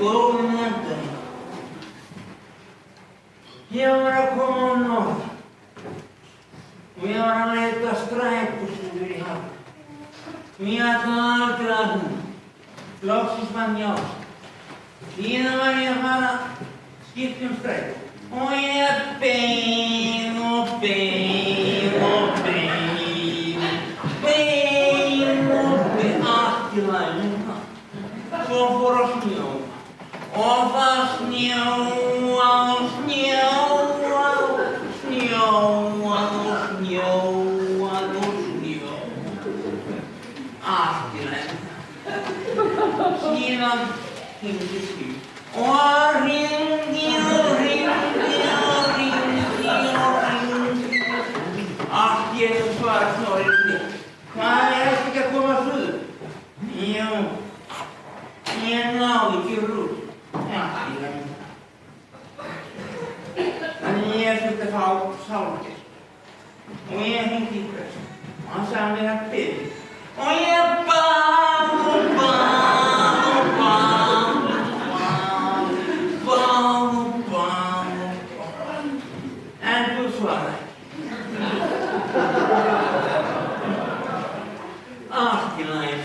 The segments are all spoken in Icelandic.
Góðan daginn. Ég var að koma á norð og ég var að leita strætóstúr í hafn. Ég ætlaði aldrei að hún. Loksins fann ég á sig. Síðan var ég að fara skipta strætó. Og ég beið og beið og beið. Beið og beið. Allt í lagi með það. Svo fór að snjóa. Og það snjóaði og snjóaði, snjóaði og snjóaði og snjóaði. Allt í lagi. Síðan hringdi síminn. Og hringdi og hringdi og hringdi og hringdi. Allt í einu svaraði Snorri. Hvað ekki að koma suður? Jú, ég náði ekki rútt. Allt í lagi. Þannig ég þurfti að fá sálfér. Og ég hringdi í Kristinn. Og hann sagði mér að biðja. Og ég bað og bað og bað og bað og bað og bað. En þú svaraði ekki. Allt í lagi.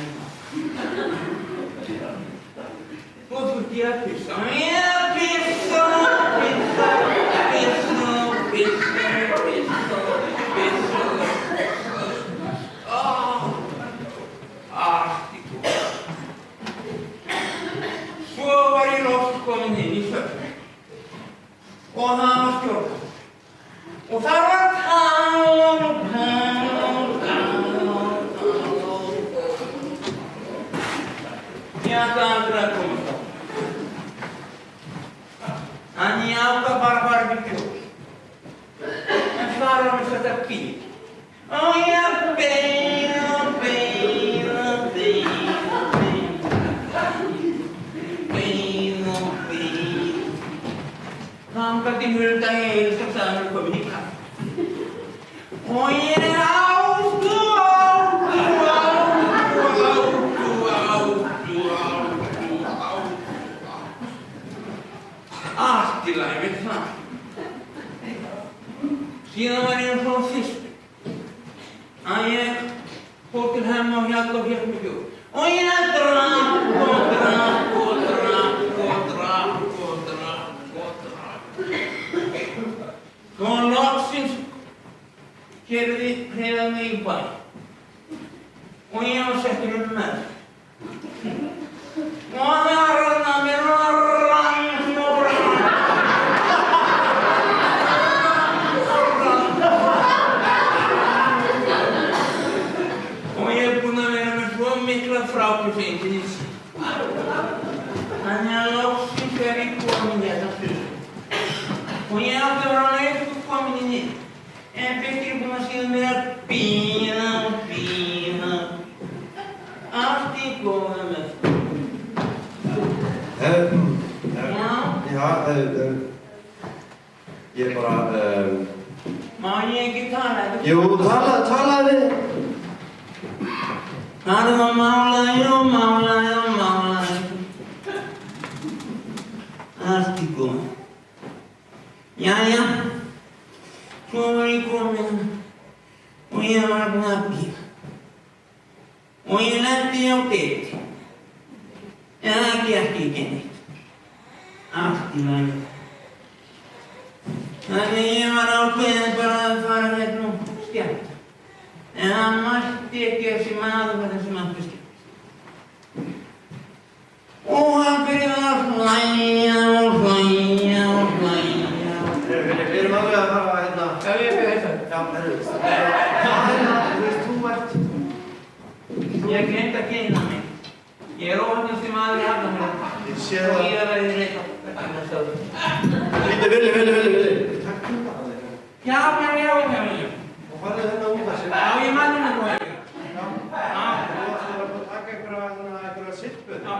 Svo þurfti ég að pissa. Og ég pissa, pissa, pissa, pissa, pissa, pissa. Allt í góð. Svo var ég loks kominn inn í svefn. Og það var stjórn. Og það var tala og tala og tala og tala og tala. Ég ætlaði aldrei að komast á. Þannig ég átti bara að fara upp í bjór. En þar var mér sett að bíl. Og ég beið og beið og beið og beið. Beið og beið. Þangað til huldaði ég eilst og sagði mér komin í kaffi. Og ég áttu. Allt í lagi með það. Síðan var ég svona fyrst að ég fór til hemma og hjalla og hélt mig bjór. Og ég drakk og drakk og drakk og drakk og drakk og drakk. Svo loksins keyrði mig í bæ. Og ég var settur með. Og það rannaði mér og rann og rann. Og ég er búinn að vera með svo mikla frábærsengin í sig. Þannig að loksins er ég komin hérna fyrir. Og ég átti að vera löngu komin inn. En Birkir er búinn að síðan mér að bíða og bíða. Allt í góða með það. Ég bara, Má ég ekki tala? Jú, talaðu. Það var málaði og málaði og málaði. Allt í góða. Jæja, svo var ég komin og ég var búinn að bíða. Og ég lenti á deiti. En það gekk ekki neitt. Allt í lagi. Þannig ég var ákveðinn bara að fara hérna og skemmta. En það mætti ekki þessi maður með þessi mætti skemmta. Og hann byrjaði að hlæja og hlæja og hlæja. Við erum alveg að fara hérna. Já, ég byrjaði þetta. Já, þú ert. Ég gleymdi að kynna mig. Ég er óhannasti maður í Hafnarfirði. Ég sé það. Og ég er verið reynt Villi. Takk fyrir það. Já. Og farðu hérna út að sér. Já, ég mann hérna nú ekki. Já. Þú ætlar að taka einhverja sirpu. Já.